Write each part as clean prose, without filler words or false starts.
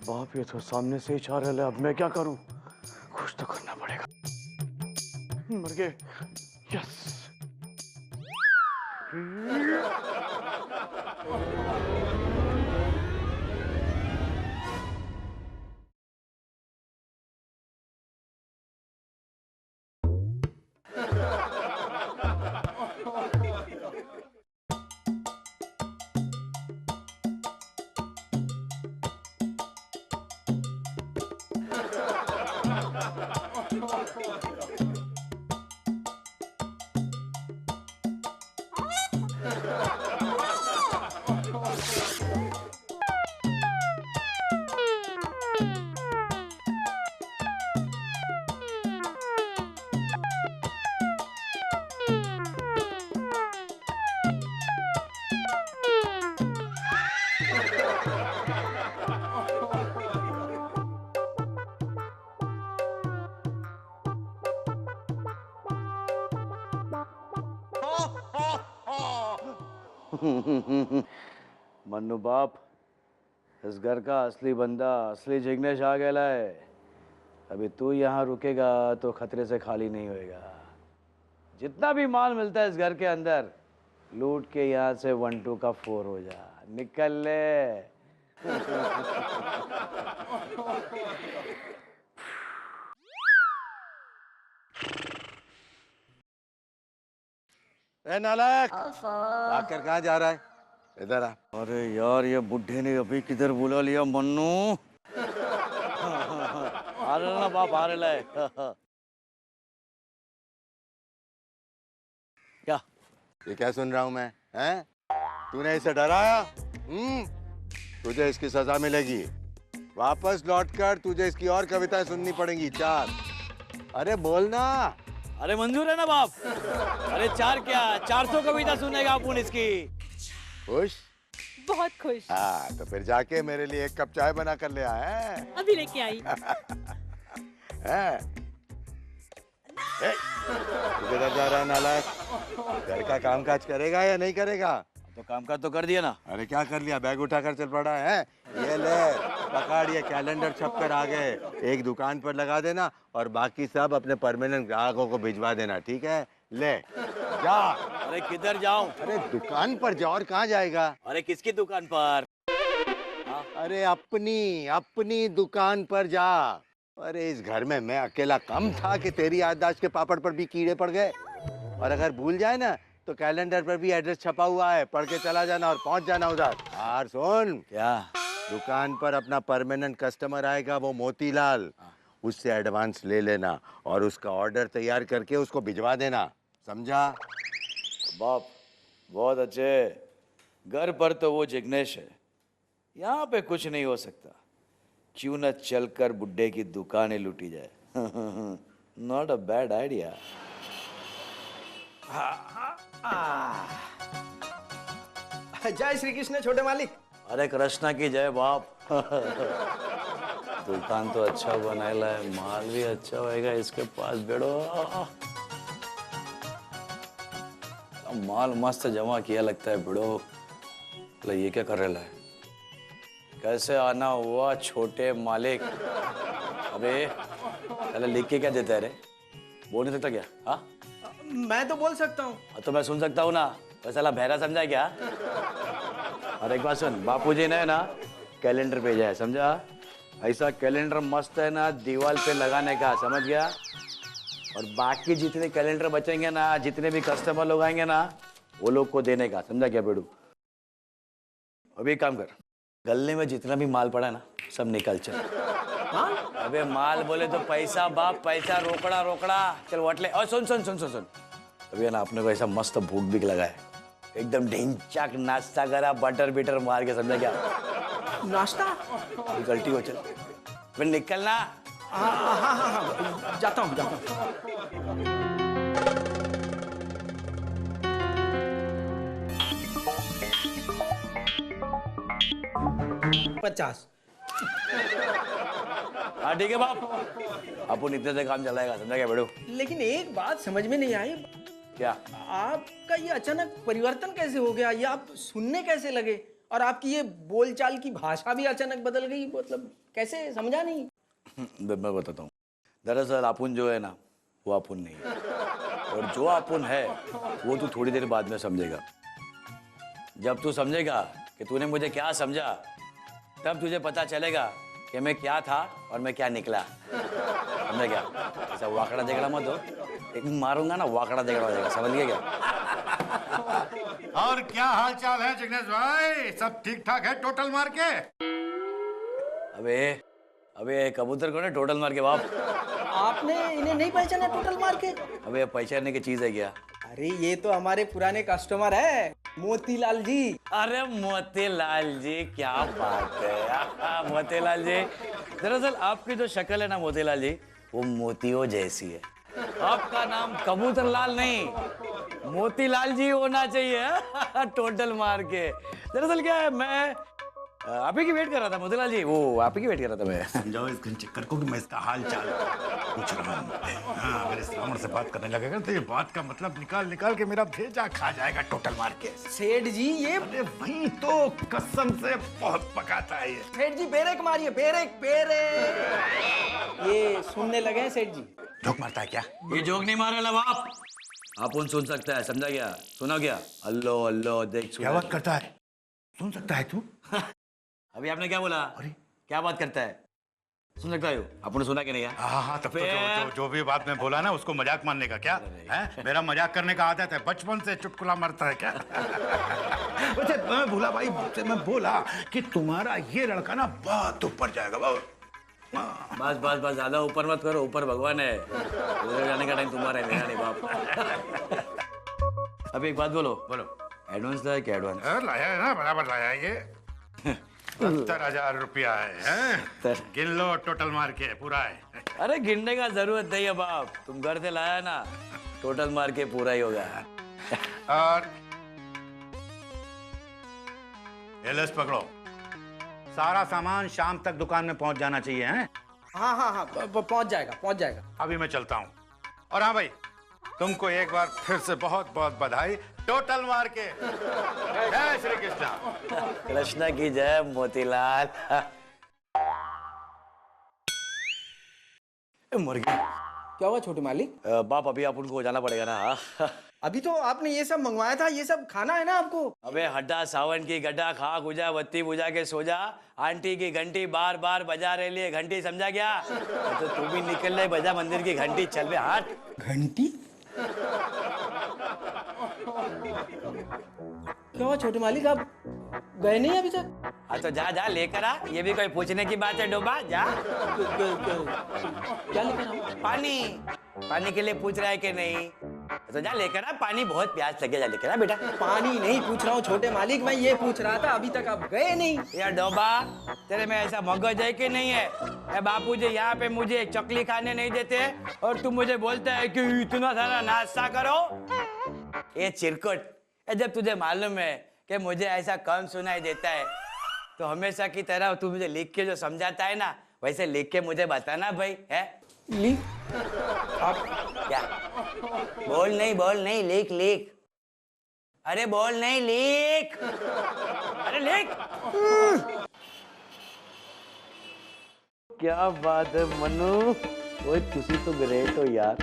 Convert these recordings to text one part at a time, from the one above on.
बाप, ये तो सामने से ही चाह रहे, अब मैं क्या करूं? कुछ तो करना पड़ेगा। मर गए। यस। मन्नू बाप, इस घर का असली बंदा, असली जिग्नेश आ गया है। अभी तू यहाँ रुकेगा तो खतरे से खाली नहीं होएगा। जितना भी माल मिलता है इस घर के अंदर, लूट के यहाँ से 1-2 का 4 हो जा। निकल ले। नालायक, आकर कहाँ जा रहा है? इधर आ। अरे यार, ये बुढ़े ने अभी किधर बुला लिया मन्नू। आ रहा ना बाप, आ रहा है। क्या ये क्या सुन रहा हूँ मैं? हैं? तूने इसे डराया? तुझे इसकी सजा मिलेगी। वापस लौटकर तुझे इसकी और कविताएं सुननी पड़ेंगी। 4। अरे बोलना। अरे मंजूर है ना बाप? अरे 4 क्या, 400 कविता सुनेगा अपन इसकी। खुश? बहुत खुश। हाँ, तो फिर जाके मेरे लिए 1 कप चाय बना कर ले आ। अभी लेके आई। किधर जा रहा है नालायक? घर का कामकाज करेगा या नहीं करेगा? तो कामकाज तो कर दिया ना। अरे क्या कर लिया? बैग उठाकर चल पड़ा है? ये ले पकड़, ये कैलेंडर छपकर आ गए। एक दुकान पर लगा देना और बाकी सब अपने परमानेंट ग्राहकों को भिजवा देना, ठीक है? ले जा। अरे किधर जाऊं? अरे दुकान पर जा। और कहाँ जाएगा? अरे किसकी दुकान पर? अरे अपनी दुकान पर जा। अरे इस घर में मैं अकेला कम था कि तेरी याददाश्त के पापड़ पर भी कीड़े पड़ गए। और अगर भूल जाए ना तो कैलेंडर पर भी एड्रेस छपा हुआ है, पढ़ के चला जाना और पहुंच जाना उधर। यार सुन, क्या? दुकान पर अपना परमानेंट कस्टमर आएगा, वो मोतीलाल। उससे एडवांस ले लेना और उसका ऑर्डर तैयार करके उसको भिजवा देना, समझा? बाप बहुत अच्छे। घर पर तो वो जिग्नेश है, यहाँ पे कुछ नहीं हो सकता। क्यों न चलकर बुड्ढे की दुकानें लूटी जाए। Not a bad idea. जय श्री कृष्ण छोटे मालिक। अरे कृष्णा की जय बाप। दुकान तो अच्छा बनाएला है, माल भी अच्छा होएगा इसके पास। बेड़ो माल मस्त जमा किया लगता है बेड़ो। ये क्या कर रहा है? कैसे आना हुआ छोटे मालिक? अबे पहले लिख के क्या देता है रे? बोल नहीं सकता क्या? हाँ, मैं तो बोल सकता हूँ। तो मैं सुन सकता हूँ ना। वैसे ला बहरा समझा क्या? और एक बात सुन, बापूजी ने ना कैलेंडर भेजा है, समझा? ऐसा कैलेंडर मस्त है ना, दीवार पे लगाने का, समझ गया? और बाकी जितने कैलेंडर बचेंगे ना, जितने भी कस्टमर लोग आएंगे ना, वो लोग को देने का, समझा क्या बेड़ू? अभी काम कर, गले में जितना भी माल पड़ा है ना, सब निकल चल। हाँ? अबे माल बोले तो पैसा बाप, पैसा रोकड़ा रोकड़ा। चल वटले। और सुन सुन सुन सुन सुन, अभी है ना अपने को ऐसा मस्त भूख भी लगा है, एकदम ढिंचाक नाश्ता करा, बटर बिटर मार के, समझा क्या? नाश्ता? गलती हो, चल फिर निकलना। हाँ हाँ हाँ हाँ, जाता हूँ जाता हूँ। 50। हाँ ठीक है बाप, अपन इतने से काम चलाएगा, समझा क्या बेड़ू? लेकिन एक बात समझ में नहीं आई। क्या? आपका ये अचानक परिवर्तन कैसे हो गया? ये आप सुनने कैसे लगे? और आपकी ये बोलचाल की भाषा भी अचानक बदल गई, मतलब कैसे, समझा नहीं। मैं बताता हूँ। दरअसल अपुन जो है ना, वो अपुन नहीं है, और जो अपुन है वो तू थोड़ी देर बाद में समझेगा। जब तू समझेगा कि तूने मुझे क्या समझा, तब तुझे पता चलेगा कि मैं क्या था और मैं क्या निकला। समझ गया? ऐसा वाकड़ा झगड़ा मत हो, एक मारूंगा ना वाकड़ा झगड़ा हो जाएगा। समझ गया क्या? और क्या हाल चाल है जिग्नेश भाई? सब ठीक ठाक है टोटल मार के? अबे अबे कबूतर कौन है टोटल मार के बाप? आपने इन्हें नहीं पहचाना टोटल मार के? अबे पहचानने की चीज है क्या? अरे ये तो हमारे पुराने कस्टमर है, मोतीलाल जी। अरे मोतीलाल जी, क्या बात है। मोतीलाल जी, दरअसल आपकी जो शक्ल है ना मोतीलाल जी, वो मोतियों जैसी है। आपका नाम कबूतर लाल नहीं, मोतीलाल जी होना चाहिए। टोटल मार के। दरअसल क्या है, मैं आप ही की वेट कर रहा था मोतीलाल जी, वो आप ही की वेट कर रहा था मैं। समझाओ इस चक्कर को कि मैं इसका हाल चाल पूछ रहा हूँ। हाँ, अगर इस रावण से बात करने लगेगा तो ये बात का मतलब निकाल निकाल के मेरा भेजा खा जाएगा टोटल मार के। सेठ जी ये, अरे वही तो कसम से बहुत पकाता है ये। सेठ जी बेरेक मारिए, बेरेक बेरेक। ये सुनने लगे हैं सेठ जी? जोक मारता है क्या? ये जोक नहीं मारे ला बाप, आप सुन सकता है, समझा क्या? सुना क्या? अल्लो अल्लो देख क्या बात करता है? सुन सकता है तू? अभी आपने क्या बोला? अरे क्या बात करता है? सुन सकता है? आपने सुना कि नहीं? हाँ हाँ, तब तो फिर? जो भी बात मैं बोला ना उसको मजाक मानने का क्या है? मेरा मजाक करने का आदत है, बचपन से चुटकुला मारता है क्या? वैसे मैं भूला भाई से मैं बोला कि तुम्हारा ये लड़का ना बहुत ऊपर जाएगा बहुत। बस बस बस, ज्यादा ऊपर मत करो, ऊपर भगवान है, उधर जाने का टाइम तुम्हारा है, मेरा नहीं बाप। अब एक बात बोलो, बोलो। एडवांस था क्या? एडवांस लाया है ना, बराबर लाया है ये। 70,000 रुपया है? गिन लो टोटल मार के, पूरा है। अरे गिनने का जरूरत नहीं है बाप, तुम घर से लाया ना, टोटल मार के पूरा ही होगा। और एलएस पकड़ो, सारा सामान शाम तक दुकान में पहुंच जाना चाहिए। हैं? हाँ हाँ हाँ, पहुंच जाएगा, पहुंच जाएगा। अभी मैं चलता हूँ। और हाँ भाई, तुमको एक बार फिर से बहुत बहुत बधाई टोटल मार के। जय श्री कृष्णा। कृष्णा की जय मोतीलाल। मुर्गी क्या हुआ छोटे मालिक? बाप, अभी आप उनको जाना पड़ेगा ना। अभी तो आपने ये सब मंगवाया था, ये सब खाना है ना आपको? अबे हड्डा सावन की गड्ढा, खा गुजा बत्ती बुझा के सो जा, आंटी की घंटी बार बार बजा रहे लिए घंटी, समझा क्या? तो तू भी निकल ले, बजा मंदिर की घंटी, चल बे हट। घंटी? क्या हुआ छोटे मालिक, आप गए नहीं अभी तक? हाँ तो जा जा लेकर आ, ये भी कोई पूछने की बात है डोबा, जा। क्या लेकर आऊं? पानी, पानी के लिए पूछ रहा है कि नहीं? तो जा लेकर आ, पानी बहुत प्यास लगे, जा लेकर आ बेटा। पानी नहीं पूछ रहा हूँ छोटे मालिक, मैं ये पूछ रहा था अभी तक आप गए नहीं। यार डोबा, तेरे में ऐसा मगज है कि नहीं है? बापूजी यहाँ पे मुझे चकली खाने नहीं देते और तू मुझे बोलता है कि इतना सारा नाश्ता करो। ये चिरकुट, जब तुझे मालूम है कि मुझे ऐसा कम सुनाई देता है, तो हमेशा की तरह तू मुझे लिख के जो समझाता है ना, वैसे लिख के मुझे बताना भाई, है? लिख? आप क्या? बोल नहीं, लिख लिख। अरे बोल नहीं, लिख। अरे लिख। क्या बात है मनु, ओए तुसी तो ग्रेट हो यार।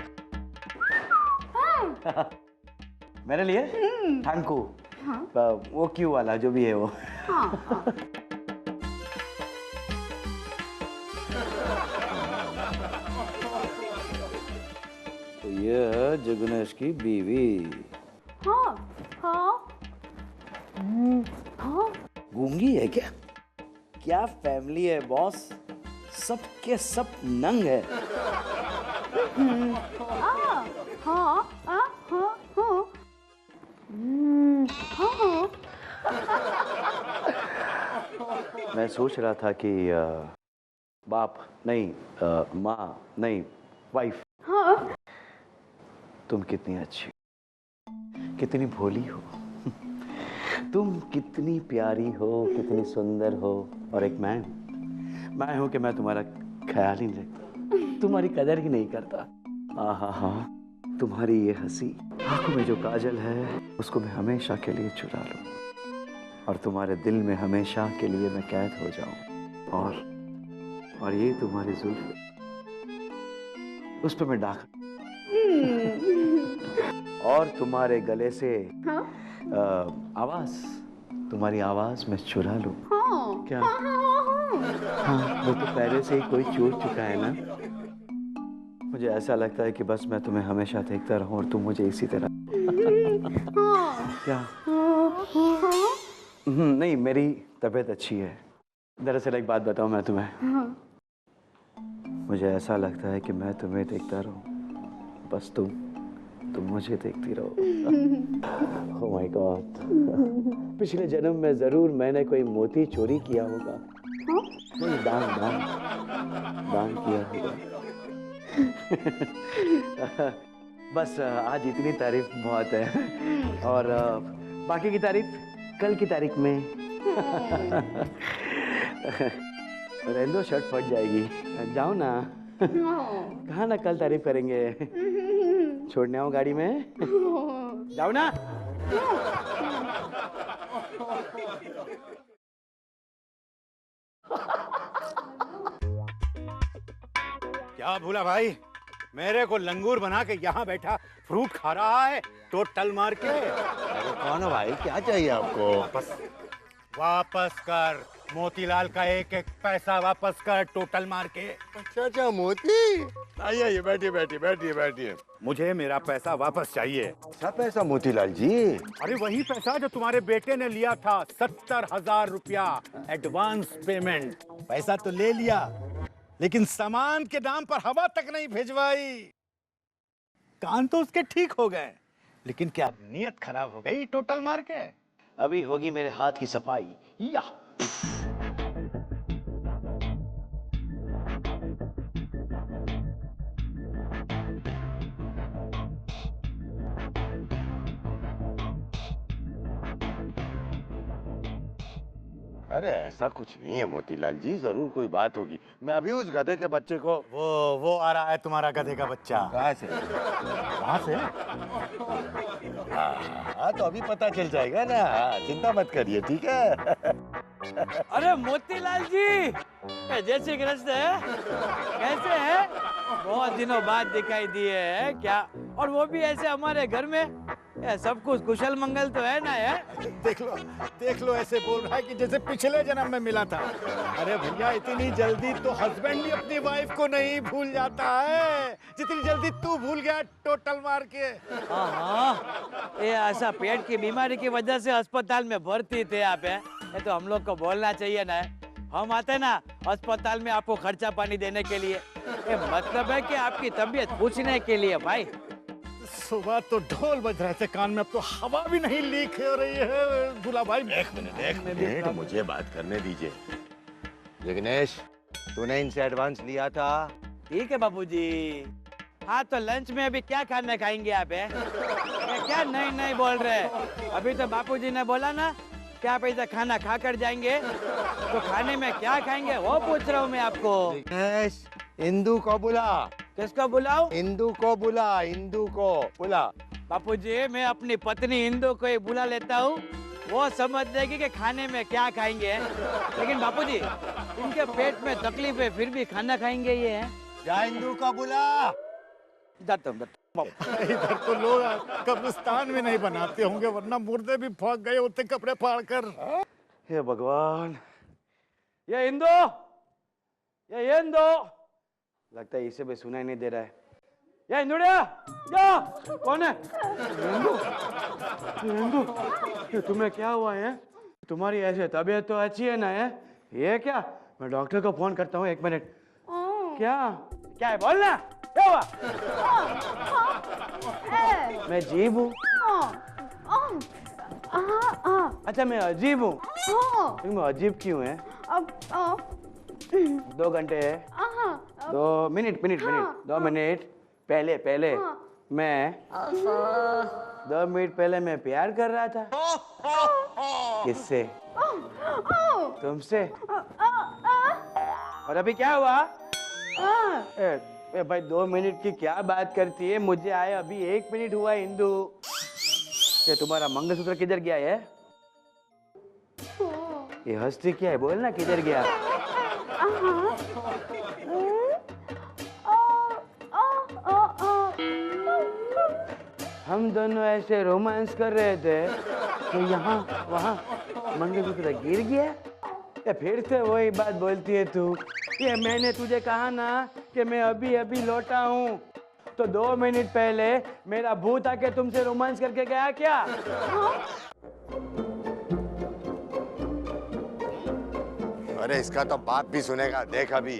मेरे लिए थैंकू। वो क्यों वाला जो भी है वो। तो ये है जिग्नेश की बीवी। हाँ हाँ हाँ। गूंगी है क्या? क्या फैमिली है बॉस, सब के सब नंग है। हाँ हाँ हाँ हाँ। हाँ। मैं सोच रहा था कि बाप नहीं, माँ नहीं, वाइफ, हाँ। तुम कितनी अच्छी, कितनी भोली हो, तुम कितनी प्यारी हो, कितनी सुंदर हो। और एक मैं हूं कि मैं तुम्हारा ख्याल ही नहीं रखता, तुम्हारी कदर ही नहीं करता। आहा हा, तुम्हारी ये हंसी, आंखों में जो काजल है उसको मैं हमेशा के लिए चुरा लूं। और तुम्हारे दिल में हमेशा के लिए मैं कैद हो जाऊं। और ये तुम्हारी जुल्फ, उस पे मैं डाक और तुम्हारे गले से हाँ आवाज, तुम्हारी आवाज मैं चुरा लूं। हाँ क्या? हाँ हाँ हाँ, वो तो पहले से ही कोई चूर चुका है ना। मुझे ऐसा लगता है कि बस मैं तुम्हें हमेशा देखता रहूं और तुम मुझे इसी तरह। क्या? नहीं, मेरी तबीयत अच्छी है। दरअसल एक बात बताऊं मैं तुम्हें, मुझे ऐसा लगता है कि मैं तुम्हें देखता रहूं, बस तुम मुझे देखती रहो। ओह माय गॉड, पिछले जन्म में जरूर मैंने कोई मोती चोरी किया होगा, कोई दान किया होगा। बस आज इतनी तारीफ बहुत है, और बाकी की तारीफ कल की तारीख में। रेंदो शर्ट फट जाएगी, जाओ ना। कहाँ ना कल तारीफ करेंगे, छोड़ने आओ गाड़ी में, जाओ ना। क्या भूला भाई, मेरे को लंगूर बना के यहाँ बैठा फ्रूट खा रहा है टोटल मार के। अरे कौन हो भाई, क्या चाहिए आपको? वापस कर मोतीलाल का एक एक पैसा, वापस कर टोटल मार के। अच्छा मोती, आइए बैठिए बैठिए बैठिए बैठिए। मुझे मेरा पैसा वापस चाहिए। क्या पैसा मोतीलाल जी? अरे वही पैसा जो तुम्हारे बेटे ने लिया था, 70,000 रुपया एडवांस पेमेंट। पैसा तो ले लिया, लेकिन सामान के नाम पर हवा तक नहीं भिजवाई। कान तो उसके ठीक हो गए, लेकिन क्या नीयत खराब हो गई टोटल मार के। अभी होगी मेरे हाथ की सफाई। या अरे ऐसा कुछ नहीं है मोतीलाल जी, जरूर कोई बात होगी। मैं अभी उस गधे के बच्चे को। वो आ रहा है तुम्हारा गधे का बच्चा। कहाँ से? वहां से। हाँ तो अभी पता चल जाएगा ना, चिंता मत करिए, ठीक है? अरे मोतीलाल जी, जय श्री कृष्ण, कैसे हैं? बहुत दिनों बाद दिखाई दिए हैं क्या, और वो भी ऐसे हमारे घर में। सब कुछ कुशल मंगल तो है ना? है देख लो ऐसे बोल रहा है कि जैसे पिछले जन्म में मिला था। अरे भैया, इतनी जल्दी तो हस्बैंड भी अपनी वाइफ को नहीं भूल जाता है जितनी जल्दी तू भूल गया टोटल मार के। हाँ, ये ऐसा पेट की बीमारी की वजह से अस्पताल में भर्ती थे आप, है? ये तो हम लोग को बोलना चाहिए ना। हम आते ना अस्पताल में आपको खर्चा पानी देने के लिए, ये मतलब है कि आपकी तबीयत पूछने के लिए। भाई सुबह तो ढोल बज रहे थे कान में, अब तो हवा भी नहीं लीक हो रही है। दूल्हा भाई, एक मिनट मुझे बात करने दीजिए। विघ्नेश, तूने इनसे एडवांस लिया था? ठीक है बाबूजी। हाँ तो लंच में अभी क्या खाना खाएंगे आप? है क्या नहीं बोल रहे? अभी तो बापूजी ने बोला ना कि आप ऐसा खाना खा कर जाएंगे, तो खाने में क्या खाएंगे वो पूछ रहा हूँ मैं आपको। विघ्नेश, इंदू को बुला। किसको बुलाओ? इंदू को बुला, इंदू को बुला। बापूजी, मैं अपनी पत्नी इंदू को ही बुला लेता हूँ, वो समझ लेगी कि खाने में क्या खाएंगे। लेकिन बापूजी, इनके पेट में तकलीफ है, फिर भी खाना खाएंगे ये है। जा इंदू को बुला। जाता हूँ। इधर तो लोग कब्रिस्तान में नहीं बनाते होंगे, वरना मुर्दे भी फंक गए होते कपड़े फाड़ कर। हे भगवान, ये इंदू, ये इंदू, लगता है इसे भी सुनाई नहीं दे रहा है। ये इंदुड़िया, क्या? कौन है? इंदू, ये तुम्हें क्या हुआ है? तुम्हारी ऐसे तबीयत तो अच्छी है ना? है ये क्या? मैं डॉक्टर को फोन करता हूँ, 1 मिनट। क्या है बोलना, क्या हुआ? मैं जीव हूँ। अच्छा, मैं अजीब हूँ। मैं अजीब क्यों है? 2 घंटे है, 2 मिनट 2 मिनट पहले मैं 2 मिनट पहले मैं प्यार कर रहा था। किससे? तुमसे। और अभी क्या हुआ? भाई 2 मिनट की क्या बात करती है? मुझे आए अभी 1 मिनट हुआ। इंदू, ये तुम्हारा मंगलसूत्र किधर गया है? ये हंसती क्या है? बोल ना किधर गया? हम दोनों ऐसे रोमांस कर रहे थे तो यहाँ वहाँ मंगलसूत्र गिर गया। ये फिर से वही बात बोलती है तू। ये मैंने तुझे कहा ना कि मैं अभी अभी लौटा हूँ, तो 2 मिनट पहले मेरा भूत आके तुमसे रोमांस करके गया क्या? अरे इसका तो बाप भी सुनेगा, देख अभी।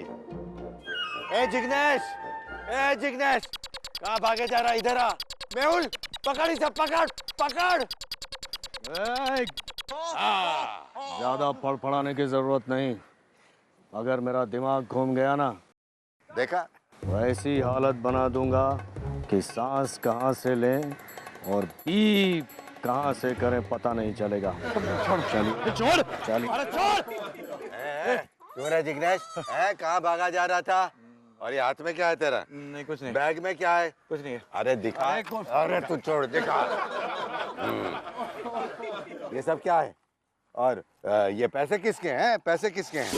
ए जिग्नेश, कहाँ भागे जा रहा? इधर आ। मेहुल, पकड़ इसे, पकड़ पकड़। ज्यादा फड़फड़ाने की जरूरत नहीं। अगर मेरा दिमाग घूम गया ना, देखा? वैसी हालत बना दूंगा कि सांस कहाँ से लें और पी कहाँ से करें पता नहीं चलेगा। चलिए छोड़। चलिए। अरे छोड़। क्यों रे जिग्नेश? कहाँ भागा जा रहा था? और ये हाथ में क्या है तेरा? नहीं कुछ नहीं, बैग में क्या है? कुछ नहीं है। अरे दिखा। अरे तू छोड़, दिखा। ये सब क्या है? और ये पैसे किसके हैं? पैसे किसके हैं?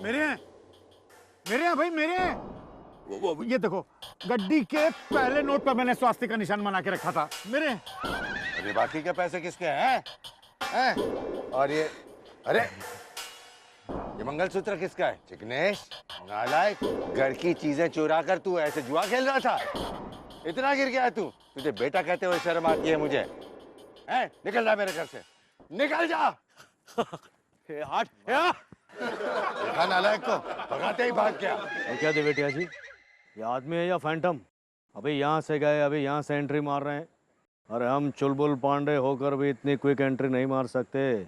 मेरे हैं भाई, मेरे हैं। वो ये देखो, गड्डी के पहले नोट पर मैंने स्वास्थ्य का निशान बना के रखा था। मेरे हैं। अरे बाकी के पैसे किसके हैं? और ये, अरे ये मंगलसूत्र किसका है? जिग्नेश, नालायक, घर की चीजें चुरा कर तू ऐसे जुआ खेल रहा था? इतना गिर गया तू? तुझे बेटा कहते हुए शर्म आती है मुझे? निकल जा मेरे घर से, निकल जा। हट। देखा नालायक को, भगाते ही भाग गया। और क्या देवेटिया जी, ये आदमी है या फैंटम? अभी यहाँ से गए, अभी यहाँ से एंट्री मार रहे हैं। अरे हम चुलबुल पांडे होकर भी इतनी क्विक एंट्री नहीं मार सकते।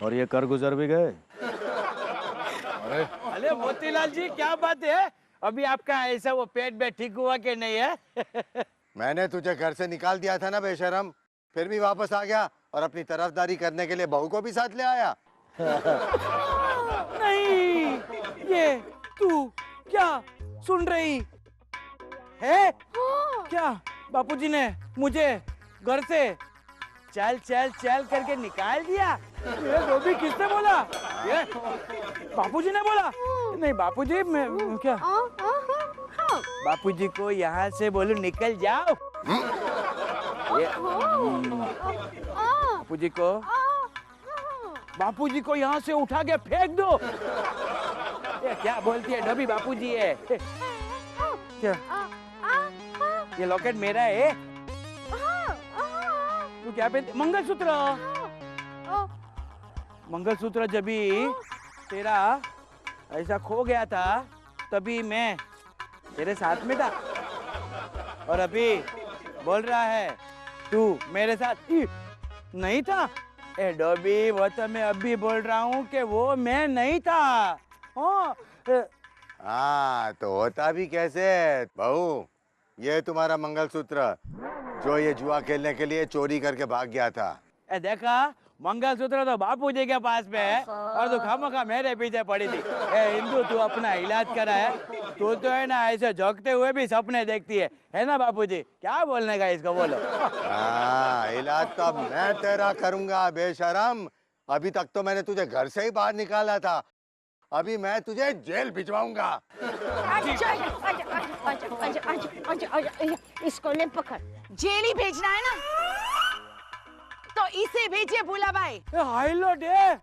और ये कर गुजर भी गए। अरे मोतीलाल जी, क्या बात है? अभी आपका ऐसा वो पेट में ठीक हुआ कि नहीं है? मैंने तुझे घर से निकाल दिया था ना बेशरम, फिर भी वापस आ गया और अपनी तरफदारी करने के लिए बहू को भी साथ ले आया। नहीं, ये तू क्या सुन रही है? क्या बापूजी ने मुझे घर से चल चल चल करके निकाल दिया? ये वो भी किसने बोला? ये बापूजी ने बोला? नहीं बापूजी, मैं क्या बापूजी को यहाँ से बोलूं निकल जाओ? ये बापूजी को यहाँ से उठा के फेंक दो। ये क्या बोलती है डबी? बापूजी है क्या? ये लॉकेट मेरा है। तू क्या पहनती? मंगलसूत्र। मंगलसूत्र जब भी तेरा ऐसा खो गया था तभी मैं तेरे साथ में था, और अभी बोल रहा है तू मेरे साथ नहीं था। ए डॉबी, वो तो मैं अभी बोल रहा हूँ कि वो मैं नहीं था। हाँ तो होता भी कैसे बहू? ये तुम्हारा मंगलसूत्र जो ये जुआ खेलने के लिए चोरी करके भाग गया था। ए देखा, मंगलसूत्र तो बापूजी के पास में है और तू खामखा मेरे पीछे पड़ी थी। ए इंदु, तू अपना इलाज करा है। तू तो है ना ऐसे झोंकते हुए भी सपने देखती है ना बापूजी? क्या बोलने का इसको, बोलो। हाँ, इलाज तो अब मैं तेरा करूंगा बेशरम। अभी तक तो मैंने तुझे घर से ही बाहर निकाला था, अभी मैं तुझे जेल भिजवाऊंगा। इसको ले पकड़। जेल ही भेजना है ना, तो इसे भेजिए भूला भाई। हाई लोट है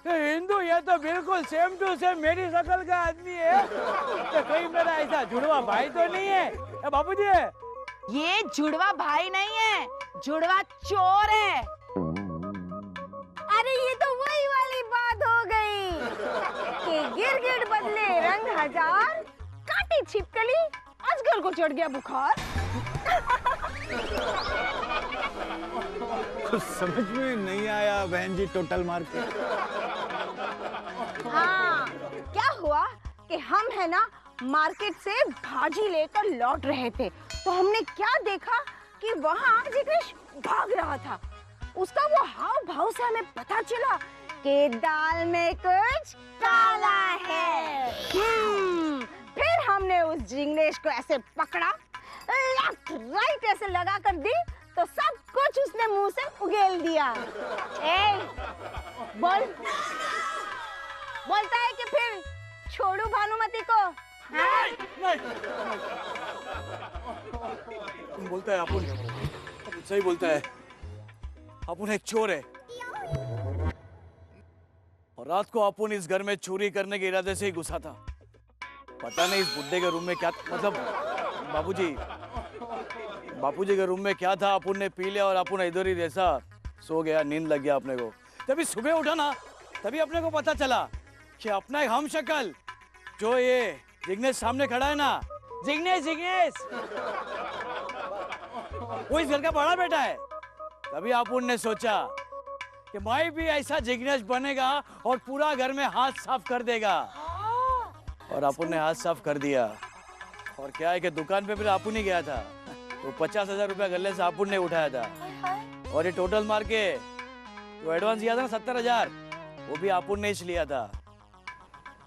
हिंदू, ये तो बिल्कुल सेम टू सेम मेरी शक्ल का आदमी है। तो कहीं मेरा ऐसा जुड़वा भाई तो नहीं है बापूजी? ये जुड़वा भाई नहीं है, जुड़वा चोर है। अरे ये तो वही वाली बात हो गई कि गिरगिट बदले रंग हजार, काटी छिपकली, अजगर को चढ़ गया बुखार। कुछ समझ में नहीं आया बहन जी, टोटल मार्केट। हाँ, क्या हुआ कि हम है ना मार्केट से भाजी लेकर लौट रहे थे, तो हमने क्या देखा कि वहाँ जिग्नेश भाग रहा था। उसका वो हाव भाव से हमें पता चला कि दाल में कुछ काला है। फिर हमने उस जिग्नेश को ऐसे पकड़ा, लेफ्ट राइट ऐसे लगा कर दी, तो सब कुछ उसने मुंह से उगेल दिया। ए, बोल बोलता है कि फिर छोड़ू भानुमति को? हाँ? बोलता है अपुन सही बोलता है। अपुन एक चोर है और रात को अपुन इस घर में चोरी करने के इरादे से ही घुसा था। पता नहीं इस बुड्ढे के रूम में क्या, मतलब बापूजी के रूम में क्या था। अपुन ने पी लिया और अपुन इधर ही जैसा सो गया, नींद लग गया अपने को। तभी सुबह उठा ना, तभी अपने को पता चला कि अपना एक हम शक्ल जो ये जिग्नेश सामने खड़ा है ना, जिग्नेश वो इस घर का बड़ा बेटा है। तभी अपुन ने सोचा कि मैं भी ऐसा जिग्नेश बनेगा और पूरा घर में हाथ साफ कर देगा। और अपुन ने हाथ साफ कर दिया। और क्या है कि दुकान पे फिर अपुन ही गया था, तो 50,000 रुपया गले से अपुन ने उठाया था। और ये टोटल मार के जो एडवांस दिया था ना 70,000, वो भी अपुन ने ही लिया था।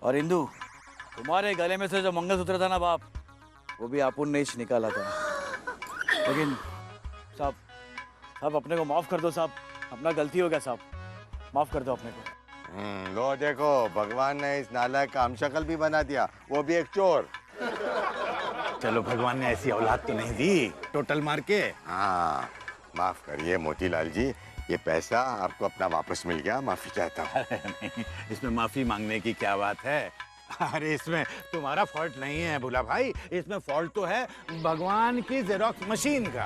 और इंदु, तुम्हारे गले में से जो मंगलसूत्र था ना बाप, वो भी अपुन ने ही निकाला था। लेकिन साहब अपने को माफ कर दो साहब, अपना गलती हो गया साहब, माफ कर दो अपने को। लो देखो, भगवान ने इस नालायक का हमशक्ल भी बना दिया, वो भी एक चोर। चलो भगवान ने ऐसी औलाद तो नहीं दी टोटल मार के। हाँ, माफ करिए मोतीलाल जी, ये पैसा आपको अपना वापस मिल गया, माफी चाहता हूँ। नहीं, इसमें माफी मांगने की क्या बात है। अरे इसमें तुम्हारा फॉल्ट नहीं है भोला भाई, इसमें फॉल्ट तो है भगवान की जेरोक्स मशीन का।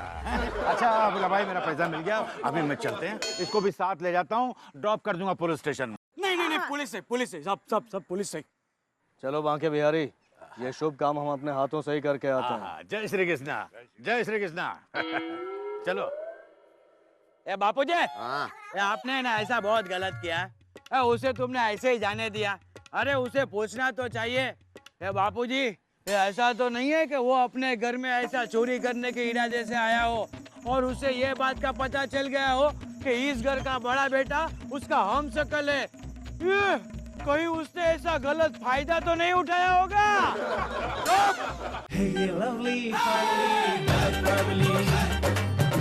अच्छा भोला भाई, मेरा पैसा मिल गया, अभी मैं चलते हैं, इसको भी साथ ले जाता हूँ, ड्रॉप कर दूंगा पुलिस स्टेशन में। नहीं पुलिस है सब पुलिस है। चलो बांके बिहारी, ये शुभ काम हम अपने हाथों से ही करके आते हैं। जय श्री कृष्णा, जय श्री कृष्णा। चलो। ए बापू जी, हाँ, आपने ना ऐसा बहुत गलत किया। उसे तुमने ऐसे ही जाने दिया। अरे उसे पूछना तो चाहिए। बापूजी, ऐसा तो नहीं है कि वो अपने घर में ऐसा चोरी करने के इरादे से आया हो और उसे ये बात का पता चल गया हो कि इस घर का बड़ा बेटा उसका हमशक्ल है। कहीं उसने ऐसा गलत फायदा तो नहीं उठाया होगा। Hey, lovely family, bad family,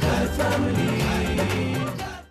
bad family.